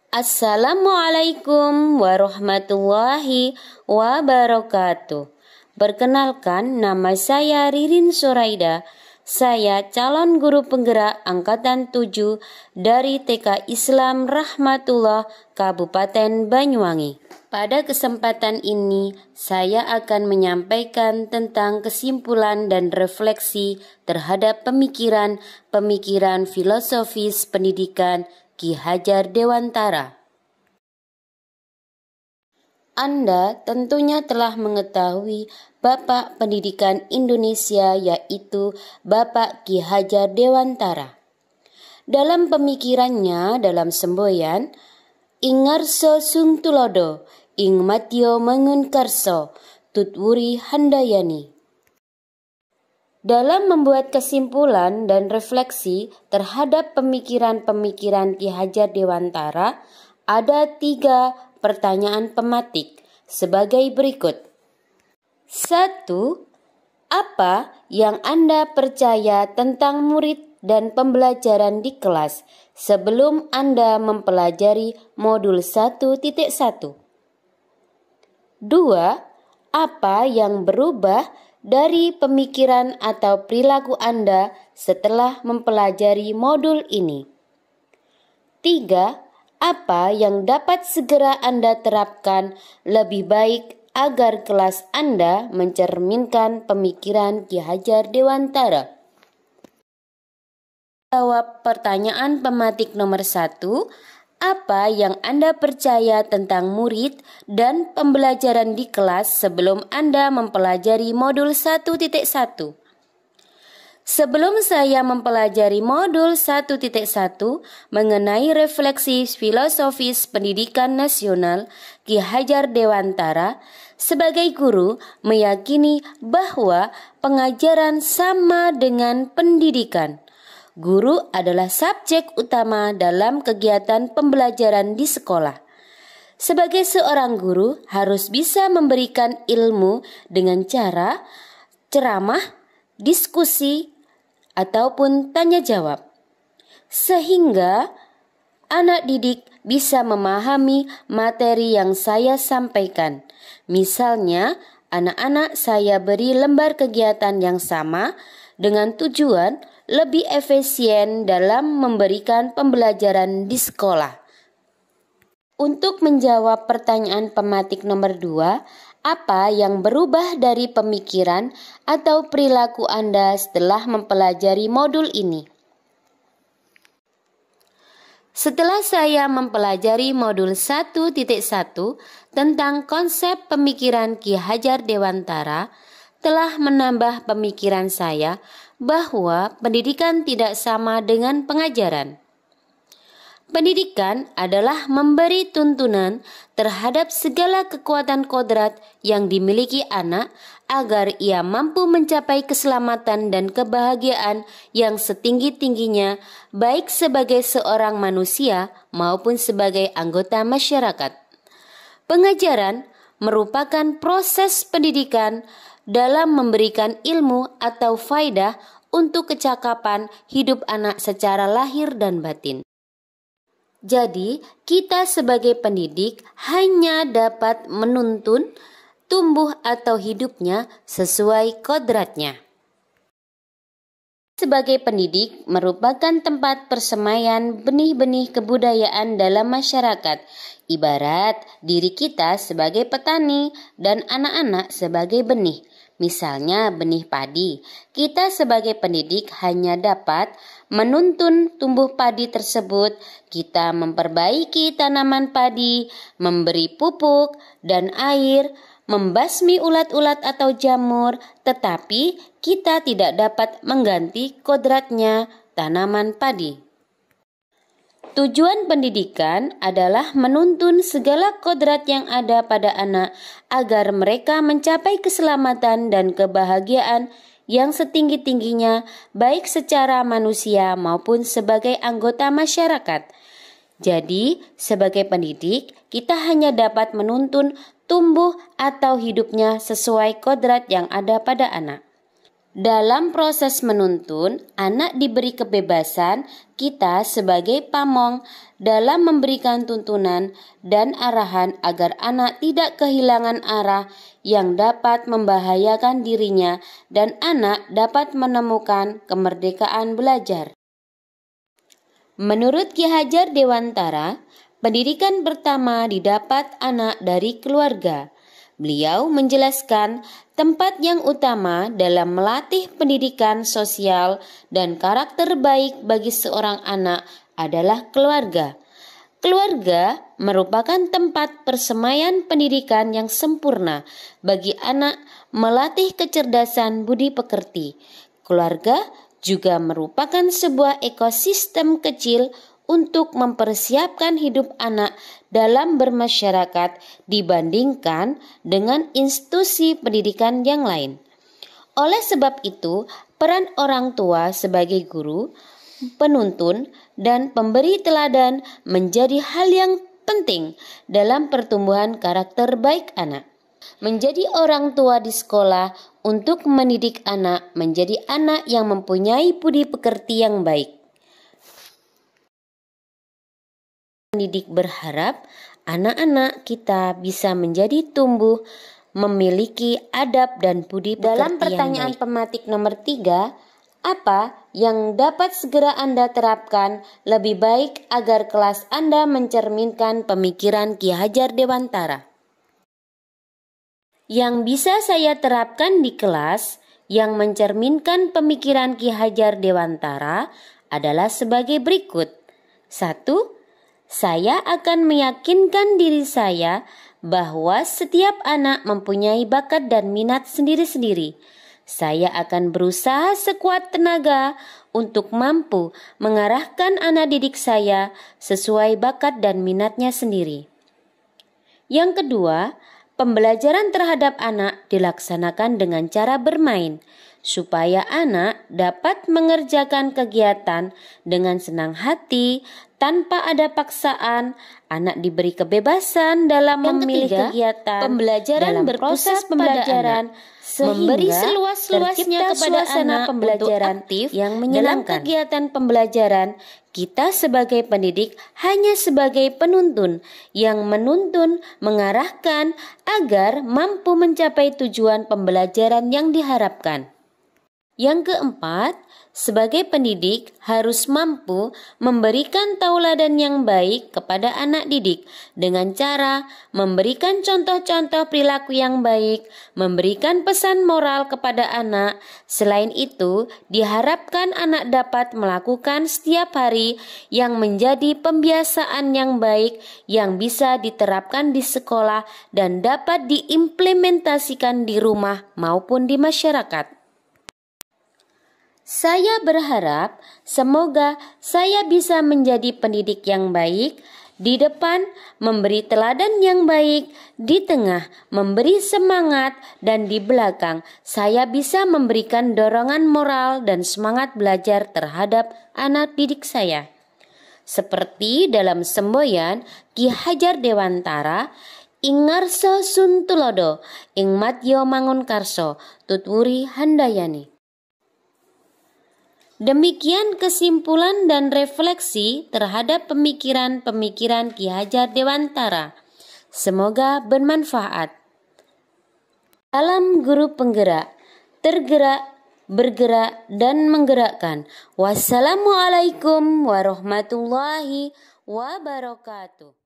Assalamualaikum warahmatullahi wabarakatuh. Perkenalkan, nama saya Ririn Soraida. Saya calon guru penggerak angkatan 7 dari TK Islam Rahmatullah Kabupaten Banyuwangi. Pada kesempatan ini, saya akan menyampaikan tentang kesimpulan dan refleksi terhadap pemikiran filosofis pendidikan Ki Hajar Dewantara. Anda tentunya telah mengetahui Bapak Pendidikan Indonesia, yaitu Bapak Ki Hajar Dewantara. Dalam pemikirannya dalam semboyan, Ingarso sung tulodo, ing matio mangun karso, tutwuri handayani. Dalam membuat kesimpulan dan refleksi terhadap pemikiran-pemikiran Ki Hajar Dewantara, ada 3 pertanyaan pematik sebagai berikut. 1. Apa yang Anda percaya tentang murid dan pembelajaran di kelas sebelum Anda mempelajari modul 1.1? 2. Apa yang berubah dari pemikiran atau perilaku Anda setelah mempelajari modul ini? 3. Apa yang dapat segera Anda terapkan lebih baik agar kelas Anda mencerminkan pemikiran Ki Hajar Dewantara? Jawab pertanyaan pematik nomor 1. Apa yang Anda percaya tentang murid dan pembelajaran di kelas sebelum Anda mempelajari modul 1.1? Sebelum saya mempelajari modul 1.1 mengenai refleksi filosofis pendidikan nasional, Ki Hajar Dewantara sebagai guru meyakini bahwa pengajaran sama dengan pendidikan. Guru adalah subjek utama dalam kegiatan pembelajaran di sekolah. Sebagai seorang guru harus bisa memberikan ilmu dengan cara ceramah, diskusi, ataupun tanya jawab, sehingga anak didik bisa memahami materi yang saya sampaikan. Misalnya, anak-anak saya beri lembar kegiatan yang sama dengan tujuan lebih efisien dalam memberikan pembelajaran di sekolah. Untuk menjawab pertanyaan pematik nomor 2, apa yang berubah dari pemikiran atau perilaku Anda setelah mempelajari modul ini? Setelah saya mempelajari modul 1.1 tentang konsep pemikiran Ki Hajar Dewantara, telah menambah pemikiran saya bahwa pendidikan tidak sama dengan pengajaran. Pendidikan adalah memberi tuntunan terhadap segala kekuatan kodrat yang dimiliki anak agar ia mampu mencapai keselamatan dan kebahagiaan yang setinggi-tingginya baik sebagai seorang manusia maupun sebagai anggota masyarakat. Pengajaran merupakan proses pendidikan dalam memberikan ilmu atau faidah untuk kecakapan hidup anak secara lahir dan batin. Jadi, kita sebagai pendidik hanya dapat menuntun tumbuh atau hidupnya sesuai kodratnya. Sebagai pendidik merupakan tempat persemaian benih-benih kebudayaan dalam masyarakat, ibarat diri kita sebagai petani dan anak-anak sebagai benih. Misalnya benih padi, kita sebagai pendidik hanya dapat menuntun tumbuh padi tersebut, kita memperbaiki tanaman padi, memberi pupuk dan air, membasmi ulat-ulat atau jamur, tetapi kita tidak dapat mengganti kodratnya tanaman padi. Tujuan pendidikan adalah menuntun segala kodrat yang ada pada anak agar mereka mencapai keselamatan dan kebahagiaan yang setinggi-tingginya baik secara manusia maupun sebagai anggota masyarakat. Jadi, sebagai pendidik, kita hanya dapat menuntun tumbuh atau hidupnya sesuai kodrat yang ada pada anak. Dalam proses menuntun, anak diberi kebebasan, kita sebagai pamong dalam memberikan tuntunan dan arahan agar anak tidak kehilangan arah yang dapat membahayakan dirinya dan anak dapat menemukan kemerdekaan belajar. Menurut Ki Hajar Dewantara, pendidikan pertama didapat anak dari keluarga. Beliau menjelaskan tempat yang utama dalam melatih pendidikan sosial dan karakter baik bagi seorang anak adalah keluarga. Keluarga merupakan tempat persemaian pendidikan yang sempurna bagi anak melatih kecerdasan budi pekerti. Keluarga juga merupakan sebuah ekosistem kecil untuk mempersiapkan hidup anak dalam bermasyarakat dibandingkan dengan institusi pendidikan yang lain. Oleh sebab itu, peran orang tua sebagai guru, penuntun, dan pemberi teladan menjadi hal yang penting dalam pertumbuhan karakter baik anak. Menjadi orang tua di sekolah untuk mendidik anak menjadi anak yang mempunyai budi pekerti yang baik. Pendidik berharap anak-anak kita bisa menjadi tumbuh memiliki adab dan budi pekerti. Dalam pertanyaan pematik nomor 3, apa yang dapat segera Anda terapkan lebih baik agar kelas Anda mencerminkan pemikiran Ki Hajar Dewantara? Yang bisa saya terapkan di kelas yang mencerminkan pemikiran Ki Hajar Dewantara adalah sebagai berikut. 1. Saya akan meyakinkan diri saya bahwa setiap anak mempunyai bakat dan minat sendiri-sendiri. Saya akan berusaha sekuat tenaga untuk mampu mengarahkan anak didik saya sesuai bakat dan minatnya sendiri. Yang kedua, pembelajaran terhadap anak dilaksanakan dengan cara bermain, supaya anak dapat mengerjakan kegiatan dengan senang hati, tanpa ada paksaan. Anak diberi kebebasan dalam memilih kegiatan pembelajaran dalam proses pembelajaran, memberi seluas-luasnya kepada anak pembelajaran aktif yang menyenangkan. Dalam kegiatan pembelajaran, kita sebagai pendidik hanya sebagai penuntun yang menuntun, mengarahkan agar mampu mencapai tujuan pembelajaran yang diharapkan. Yang keempat, sebagai pendidik harus mampu memberikan tauladan yang baik kepada anak didik dengan cara memberikan contoh-contoh perilaku yang baik, memberikan pesan moral kepada anak. Selain itu, diharapkan anak dapat melakukan setiap hari yang menjadi pembiasaan yang baik yang bisa diterapkan di sekolah dan dapat diimplementasikan di rumah maupun di masyarakat. Saya berharap semoga saya bisa menjadi pendidik yang baik, di depan memberi teladan yang baik, di tengah memberi semangat, dan di belakang saya bisa memberikan dorongan moral dan semangat belajar terhadap anak didik saya. Seperti dalam semboyan Ki Hajar Dewantara, ing ngarsa sun tulodo, ing matyo mangun karso, tutwuri handayani. Demikian kesimpulan dan refleksi terhadap pemikiran-pemikiran Ki Hajar Dewantara. Semoga bermanfaat. Salam guru penggerak, tergerak, bergerak, dan menggerakkan. Wassalamualaikum warahmatullahi wabarakatuh.